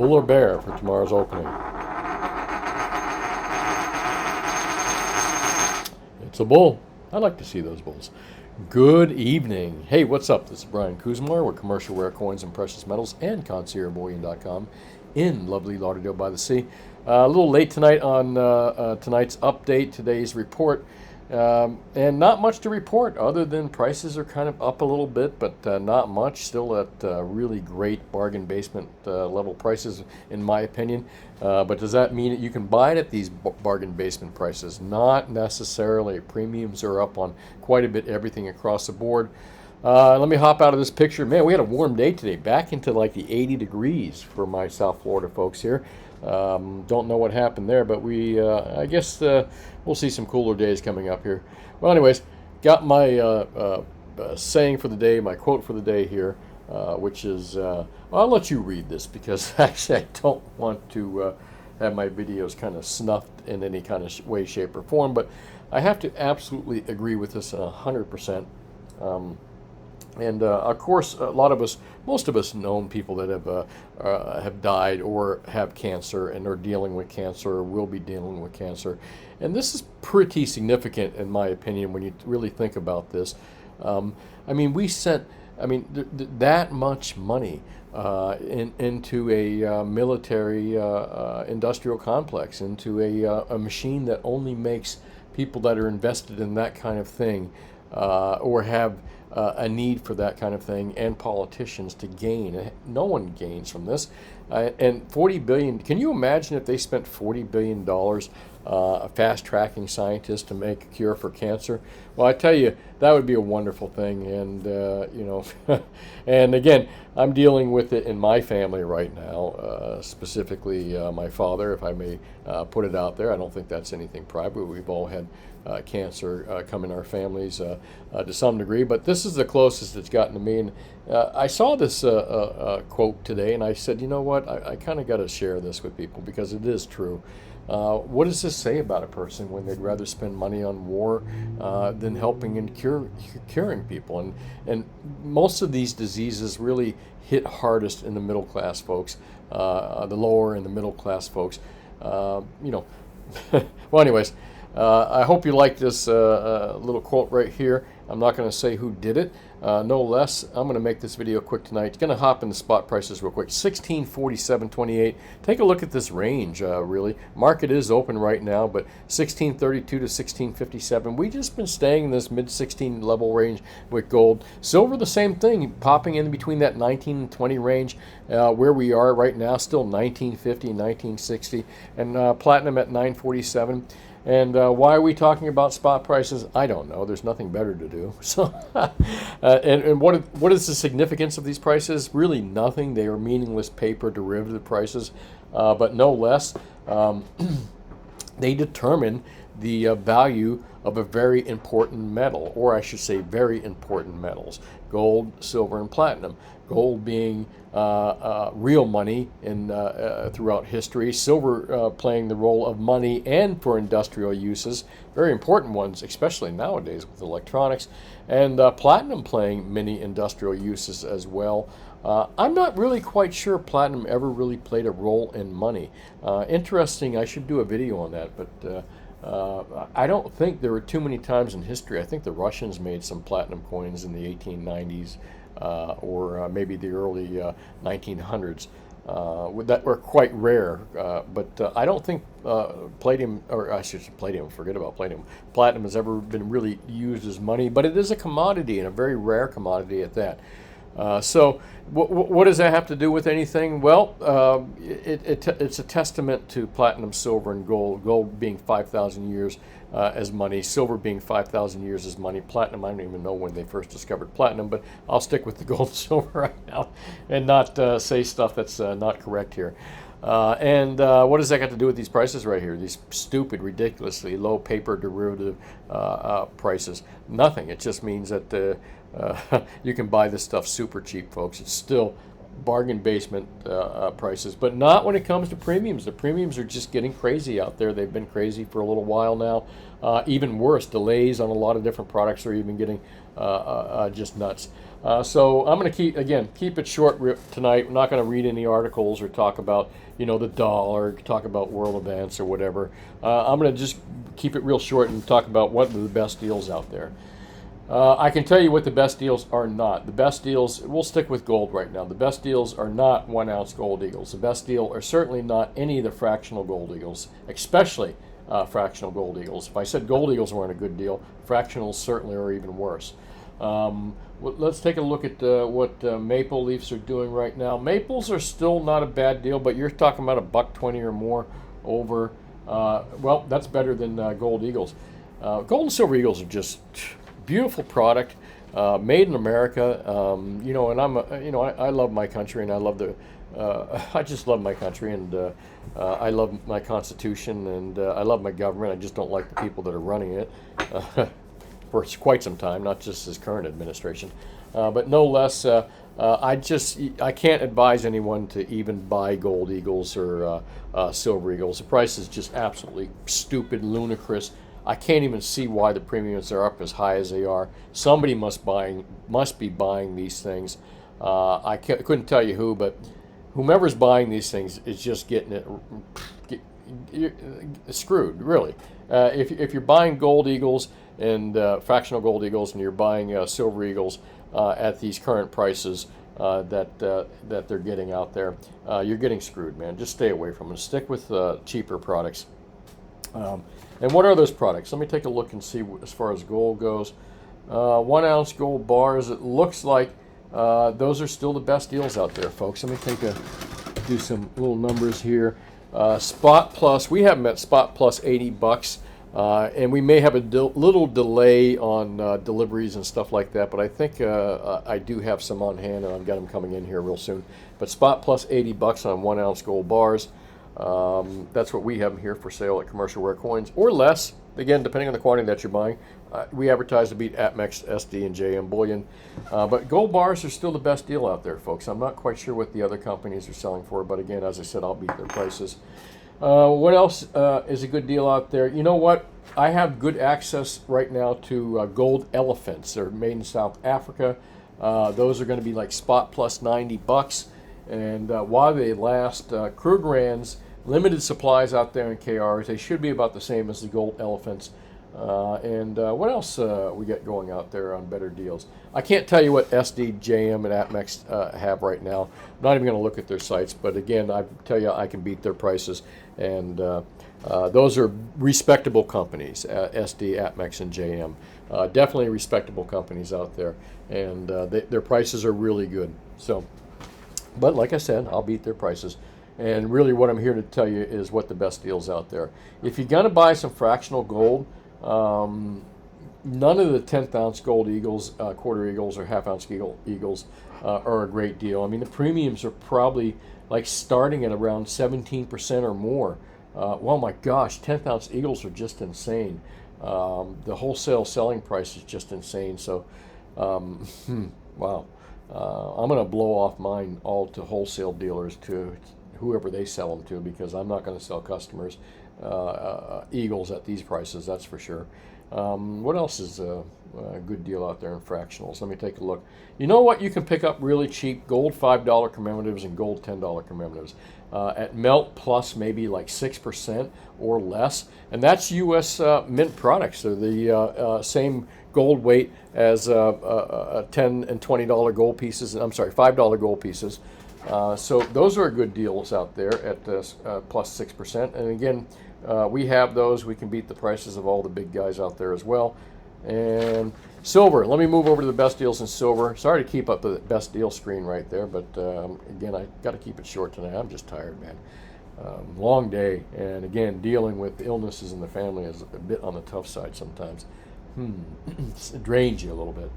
bull or bear for tomorrow's opening? It's a bull. I like to see those bulls. Good evening. Hey, what's up? This is Brian Kuzmar with Commercial Rare Coins and Precious Metals and conciergebullion.com in lovely Lauderdale by the Sea. A little late tonight on tonight's update, today's report. And not much to report other than prices are kind of up a little bit, but not much. Still at really great bargain basement level prices, in my opinion. But does that mean that you can buy it at these bargain basement prices? Not necessarily. Premiums are up on quite a bit, everything across the board. Let me hop out of this picture. Man, we had a warm day today, back into like the 80 degrees for my South Florida folks here. Don't know what happened there, but I guess we'll see some cooler days coming up here. Well, anyways, got my saying for the day, my quote for the day here, which is, I'll let you read this because actually I don't want to have my videos kind of snuffed in any kind of way, shape, or form, but I have to absolutely agree with this 100%. And of course, a lot of us, most of us, known people that have died or have cancer and are dealing with cancer or will be dealing with cancer, and this is pretty significant in my opinion when you really think about this. I mean, we sent, that much money into a military industrial complex, into a machine that only makes people that are invested in that kind of thing or have a need for that kind of thing, and politicians to gain. No one gains from this. And 40 billion, can you imagine if they spent $40 billion fast tracking scientists to make a cure for cancer? Well, I tell you, that would be a wonderful thing. And, and again, I'm dealing with it in my family right now, specifically my father, if I may put it out there. I don't think that's anything private. We've all had cancer come in our families to some degree, but this is the closest it's gotten to me. And I saw this quote today, and I said, you know what, I kind of got to share this with people because it is true. What does this say about a person when they'd rather spend money on war than helping and curing people? And most of these diseases really hit hardest in the middle class folks, the lower and the middle class folks. Well, anyways, I hope you like this little quote right here. I'm not going to say who did it. No less, I'm going to make this video quick tonight. Going to hop into spot prices real quick. 1647.28. Take a look at this range, really. Market is open right now, but 1632 to 1657. We've just been staying in this mid-16 level range with gold. Silver, the same thing, popping in between that 19 and 20 range where we are right now, still 1950, 1960. And platinum at 947. And why are we talking about spot prices? I don't know. There's nothing better to do. So, and what is the significance of these prices? Really nothing. They are meaningless paper derivative prices, but no less. They determine the value of a very important metal, or I should say very important metals: gold, silver, and platinum. Gold being real money throughout history, silver playing the role of money and for industrial uses, very important ones, especially nowadays with electronics, and platinum playing many industrial uses as well. I'm not really quite sure platinum ever really played a role in money. Interesting, I should do a video on that, but I don't think there were too many times in history. I think the Russians made some platinum coins in the 1890s or maybe the early 1900s that were quite rare. But I don't think palladium, or I should say palladium, forget about palladium. Platinum has ever been really used as money, but it is a commodity, and a very rare commodity at that. So what does that have to do with anything? Well, it's a testament to platinum, silver, and gold. Gold being 5,000 years as money, silver being 5,000 years as money. Platinum, I don't even know when they first discovered platinum, but I'll stick with the gold and silver right now and not say stuff that's not correct here. And what does that got to do with these prices right here? These stupid, ridiculously low paper derivative prices? Nothing. It just means that you can buy this stuff super cheap, folks. It's still bargain basement prices, but not when it comes to premiums. The premiums are just getting crazy out there. They've been crazy for a little while now. Even worse, delays on a lot of different products are even getting just nuts. So I'm going to keep it short tonight. We're not going to read any articles or talk about the dollar, talk about world events or whatever. I'm going to just keep it real short and talk about what are the best deals out there. I can tell you what the best deals are not. The best deals, we'll stick with gold right now. The best deals are not 1 ounce gold eagles. The best deal are certainly not any of the fractional gold eagles, especially fractional gold eagles. If I said gold eagles weren't a good deal, fractionals certainly are even worse. Let's take a look at what maple leafs are doing right now. Maples are still not a bad deal, but you're talking about $1.20 or more over. Well, that's better than gold eagles. Gold and silver eagles are just beautiful product, made in America. And I love my country, and I love I just love my country, and I love my Constitution, and I love my government. I just don't like the people that are running it for quite some time, not just this current administration. But no less, I can't advise anyone to even buy gold eagles or silver eagles. The price is just absolutely stupid, ludicrous. I can't even see why the premiums are up as high as they are. Somebody must be buying these things. I couldn't tell you who, but whomever's buying these things is just getting it screwed, really. If you're buying gold eagles and fractional gold eagles, and you're buying silver eagles at these current prices that they're getting out there, you're getting screwed, man. Just stay away from them. Stick with cheaper products. And what are those products? Let me take a look and see as far as gold goes. 1 ounce gold bars, it looks like those are still the best deals out there, folks. Let me do some little numbers here. Spot Plus, we have them at Spot Plus $80, and we may have a little delay on deliveries and stuff like that, but I think I do have some on hand, and I've got them coming in here real soon. But Spot Plus $80 on 1 ounce gold bars. That's what we have here for sale at Commercial Wear Coins, or less, again, depending on the quantity that you're buying. We advertise to beat Atmex, SD, and JM Bullion. But gold bars are still the best deal out there, folks. I'm not quite sure what the other companies are selling for, but again, as I said, I'll beat their prices. What else is a good deal out there? You know what? I have good access right now to gold elephants. They're made in South Africa. Those are going to be like Spot Plus $90. And while they last, Krugerrands, limited supplies out there in KRs. They should be about the same as the gold elephants. What else we got going out there on better deals? I can't tell you what SD, JM, and Atmex have right now. I'm not even going to look at their sites, but again, I tell you I can beat their prices. And those are respectable companies, SD, Atmex, and JM. Definitely respectable companies out there, and their prices are really good. So, but like I said, I'll beat their prices. And really what I'm here to tell you is what the best deals out there. If you're going to buy some fractional gold, none of the 10th ounce gold eagles, quarter eagles, or half ounce eagles are a great deal. I mean, the premiums are probably like starting at around 17% or more. Well, my gosh, 10th ounce eagles are just insane. The wholesale selling price is just insane. So, wow. I'm going to blow off mine all to wholesale dealers, to whoever they sell them to, because I'm not going to sell customers eagles at these prices, that's for sure. What else is a good deal out there in fractionals? Let me take a look. You know what you can pick up really cheap? Gold $5 commemoratives and gold $10 commemoratives. At Melt Plus, maybe like 6% or less. And that's U.S. mint products. They're the same gold weight as $10 and $20 gold pieces. I'm sorry, $5 gold pieces. So those are good deals out there at plus 6%. And again, we have those. We can beat the prices of all the big guys out there as well. And silver. Let me move over to the best deals in silver. Sorry to keep up the best deal screen right there, but again, I got to keep it short tonight. I'm just tired, man. Long day, and again, dealing with illnesses in the family is a bit on the tough side sometimes. It drains you a little bit.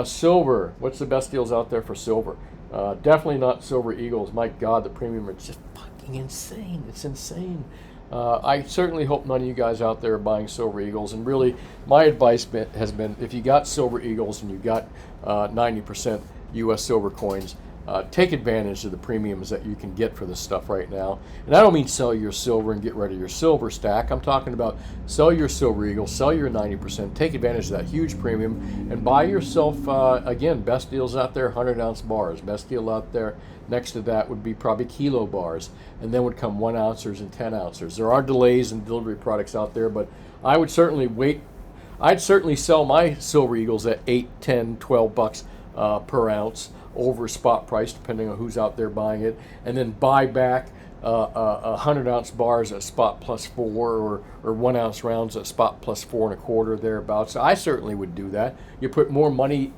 Silver. What's the best deals out there for silver? Definitely not Silver Eagles. My God, the premium is just fucking insane. It's insane. I certainly hope none of you guys out there are buying Silver Eagles. And really, my advice has been, if you got Silver Eagles and you got 90% U.S. silver coins, take advantage of the premiums that you can get for this stuff right now. And I don't mean sell your silver and get rid of your silver stack. I'm talking about sell your Silver Eagle, sell your 90%, take advantage of that huge premium, and buy yourself, again, best deals out there, 100-ounce bars. Best deal out there next to that would be probably kilo bars, and then would come 1 ouncers and 10 ouncers. There are delays in delivery products out there, but I would certainly wait. I'd certainly sell my Silver Eagles at 8, 10, 12 bucks per ounce over spot price, depending on who's out there buying it, and then buy back 100-ounce bars at spot +4, or 1 ounce rounds at spot +4 1/4 thereabouts. So I certainly would do that. You put more money,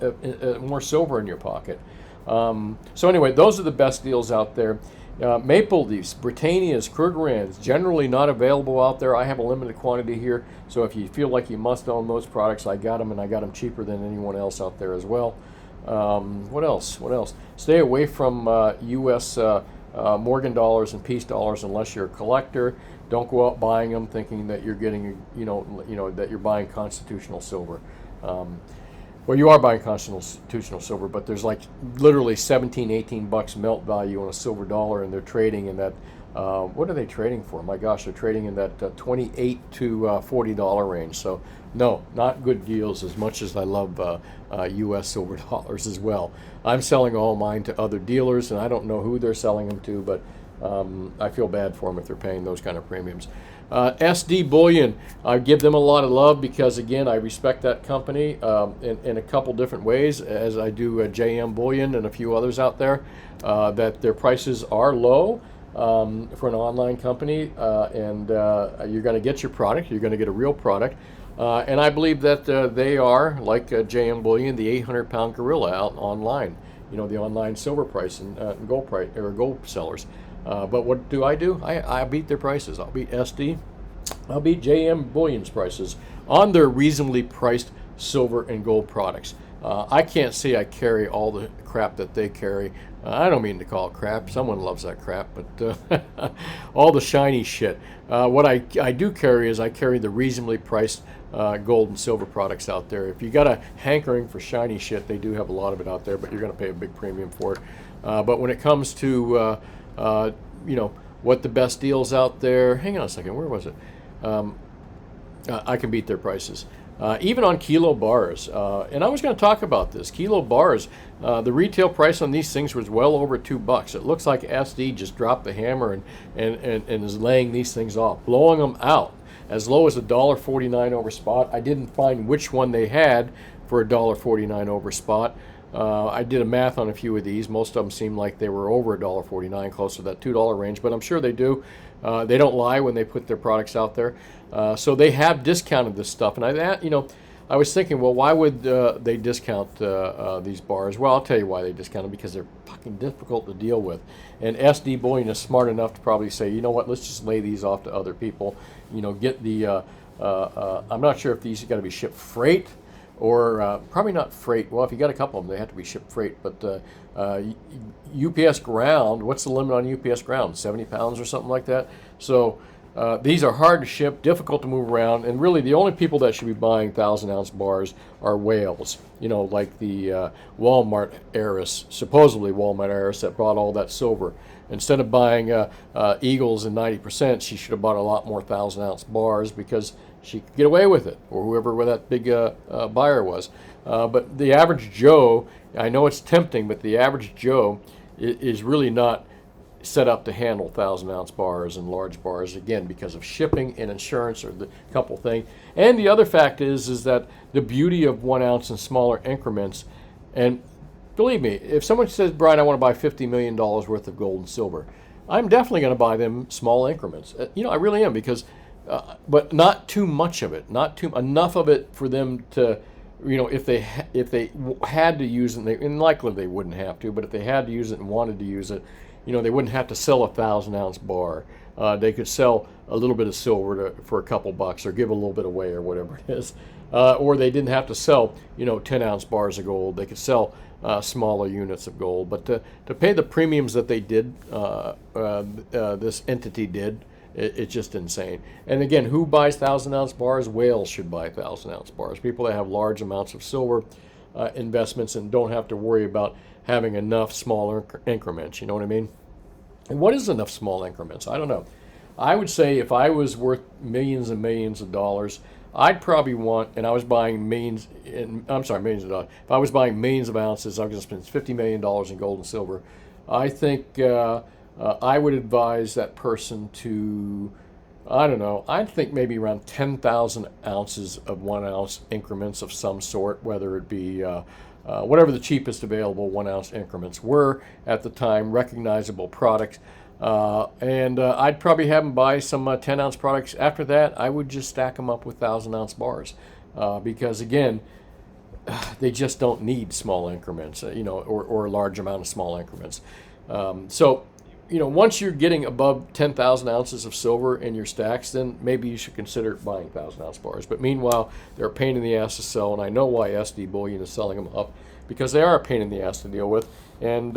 more silver in your pocket. So anyway, those are the best deals out there. Maple Leafs, Britannias, Krugerrands, generally not available out there. I have a limited quantity here, so if you feel like you must own those products, I got them, and I got them cheaper than anyone else out there as well. What else? What else? Stay away from U.S. Morgan dollars and peace dollars unless you're a collector. Don't go out buying them thinking that you're getting, that you're buying constitutional silver. Well, you are buying constitutional silver, but there's like literally 17, 18 bucks melt value on a silver dollar, and they're trading in that. What are they trading for? My gosh, they're trading in that $28 to $40 range. So no, not good deals, as much as I love U.S. silver dollars as well. I'm selling all mine to other dealers, and I don't know who they're selling them to, but I feel bad for them if they're paying those kind of premiums. SD Bullion, I give them a lot of love because, again, I respect that company in a couple different ways, as I do JM Bullion and a few others out there, that their prices are low. For an online company, and you're going to get your product. You're going to get a real product, and I believe that they are, like JM Bullion, the 800-pound gorilla out online. The online silver price and gold price, or gold sellers. But what do? I beat their prices. I'll beat SD. I'll beat JM Bullion's prices on their reasonably priced silver and gold products. I can't say I carry all the crap that they carry. I don't mean to call it crap. Someone loves that crap, but all the shiny shit. What I do carry is I carry the reasonably priced gold and silver products out there. If you got a hankering for shiny shit, they do have a lot of it out there, but you're going to pay a big premium for it. But when it comes to what the best deals out there, hang on a second, where was it? I can beat their prices. Even on kilo bars, and I was going to talk about this. Kilo bars, the retail price on these things was well over $2. It looks like SD just dropped the hammer and is laying these things off, blowing them out as low as $1.49 over spot. I didn't find which one they had for $1.49 over spot. I did a math on a few of these. Most of them seemed like they were over $1.49, close to that $2 range, but I'm sure they do. They don't lie when they put their products out there. So they have discounted this stuff. And I was thinking, well, why would they discount these bars? Well, I'll tell you why they discount them, because they're fucking difficult to deal with. And SD Bullion is smart enough to probably say, you know what, let's just lay these off to other people. Get the, I'm not sure if these are going to be shipped freight, or probably not freight. Well, if you got a couple of them, they have to be shipped freight. But UPS ground, what's the limit on UPS ground? 70 pounds or something like that? So these are hard to ship, difficult to move around, and really the only people that should be buying 1,000-ounce bars are whales, like the Walmart heiress, supposedly Walmart heiress that bought all that silver. Instead of buying Eagles and 90%, she should have bought a lot more 1,000-ounce bars, because she could get away with it, or whoever that big buyer was. But the average Joe, I know it's tempting, but the average Joe is really not set up to handle 1,000-ounce bars and large bars, again, because of shipping and insurance, or the couple things. And the other fact is that the beauty of 1 ounce and smaller increments, and believe me, if someone says, Brian, I want to buy $50 million worth of gold and silver, I'm definitely going to buy them small increments. I really am, because but not too much of it, not too enough of it for them to, if they had to use it, and likely they wouldn't have to, but if they had to use it and wanted to use it, they wouldn't have to sell a 1,000-ounce bar. They could sell a little bit of silver for a couple bucks, or give a little bit away, or whatever it is. Or they didn't have to sell, 10-ounce bars of gold. They could sell smaller units of gold. But to pay the premiums that they did, this entity did, it's just insane. And again, who buys 1,000-ounce bars? Whales should buy 1,000-ounce bars. People that have large amounts of silver. investments and don't have to worry about having enough small increments. You know what I mean? And what is enough small increments? I don't know. I would say if I was worth millions and millions of dollars, I'd probably want, and I was buying millions, millions of dollars. If I was buying millions of ounces, I was going to spend $50 million in gold and silver. I think I would advise that person to, I don't know, I think maybe around 10,000 ounces of 1 ounce increments of some sort, whether it be whatever the cheapest available 1 ounce increments were at the time, recognizable products. And I'd probably have them buy some 10 ounce products. After that, I would just stack them up with 1,000 ounce bars because, again, they just don't need small increments, or a large amount of small increments. So, once you're getting above 10,000 ounces of silver in your stacks, then maybe you should consider buying 1,000 ounce bars. But meanwhile, they're a pain in the ass to sell, and I know why SD Bullion is selling them up, because they are a pain in the ass to deal with. And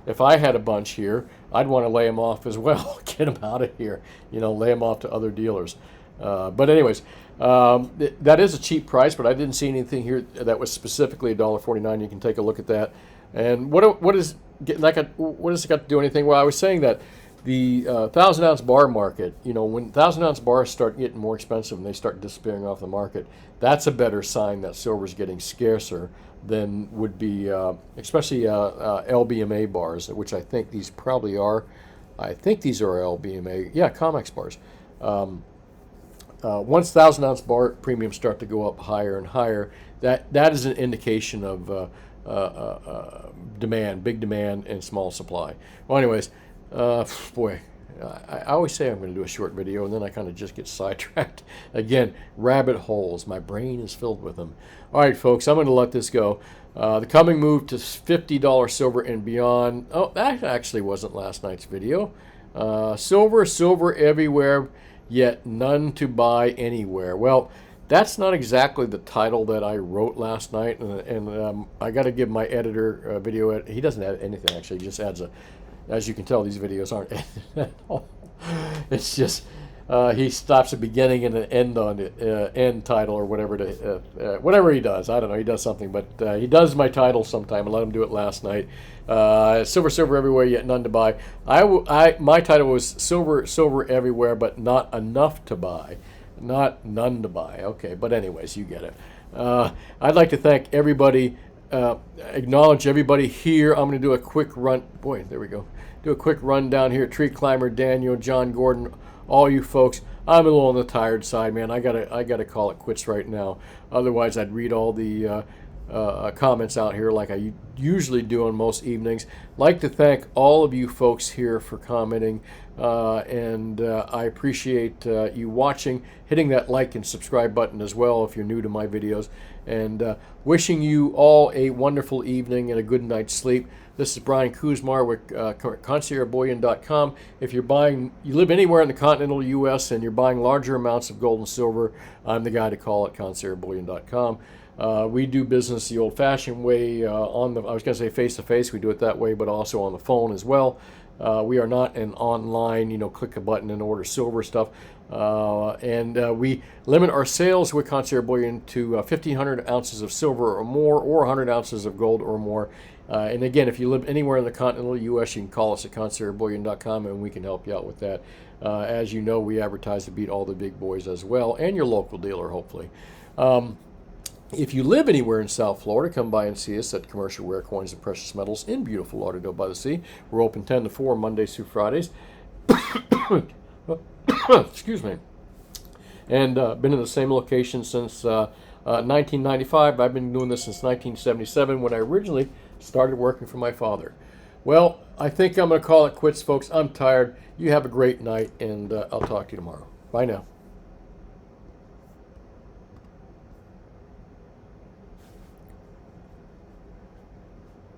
if I had a bunch here, I'd want to lay them off as well, get them out of here, lay them off to other dealers. But anyways, that is a cheap price, but I didn't see anything here that was specifically $1.49. You can take a look at that. And what has it got to do anything? Well, I was saying that the 1,000 ounce bar market, when 1,000 ounce bars start getting more expensive and they start disappearing off the market, that's a better sign that silver's getting scarcer than would be, especially LBMA bars, which I think these probably are. I think these are LBMA, Comex bars. Once 1,000 ounce bar premiums start to go up higher and higher, that is an indication of demand, big demand and small supply. Well, anyways, boy, I always say I'm going to do a short video, and then I kind of just get sidetracked. Again, rabbit holes. My brain is filled with them. All right, folks, I'm going to let this go. The coming move to $50 silver and beyond. Oh, that actually wasn't last night's video. Silver everywhere, yet none to buy anywhere. Well, that's not exactly the title that I wrote last night, and I got to give my editor video. He doesn't edit anything, actually. He just adds a. As you can tell, these videos aren't edited at all. It's just he stops the beginning and an end on it, end title or whatever. Whatever he does, I don't know. He does something, but he does my title sometime. I let him do it last night. Silver everywhere, yet none to buy. My title was silver everywhere, but not enough to buy, not none to buy. Okay, but anyways, you get it. I'd like to thank everybody. Acknowledge everybody here. I'm going to do a quick run. Boy, there we go. Do a quick run down here. Tree Climber, Daniel, John Gordon, all you folks. I'm a little on the tired side, man. I gotta call it quits right now. Otherwise, I'd read all the comments out here like I usually do on most evenings. Like to thank all of you folks here for commenting, and I appreciate you watching, hitting that like and subscribe button as well if you're new to my videos, and wishing you all a wonderful evening and a good night's sleep. This is Brian Kuzmar with ConciergeBlvd.com. If you live anywhere in the continental U.S. and you're buying larger amounts of gold and silver, I'm the guy to call at ConciergeBlvd.com. We do business the old-fashioned way, I was going to say face-to-face. We do it that way, but also on the phone as well. We are not an online, click a button and order silver stuff. And we limit our sales with Concierge Bullion to 1,500 ounces of silver or more, or 100 ounces of gold or more. And again, if you live anywhere in the continental U.S., you can call us at ConciergeBlvd.com and we can help you out with that. As you know, we advertise to beat all the big boys as well, and your local dealer, hopefully. If you live anywhere in South Florida, come by and see us at Commercial Rare Coins and Precious Metals in beautiful Lauderdale by the Sea. We're open 10 to 4 Mondays through Fridays. Excuse me. And been in the same location since 1995. I've been doing this since 1977 when I originally started working for my father. Well, I think I'm going to call it quits, folks. I'm tired. You have a great night, and I'll talk to you tomorrow. Bye now.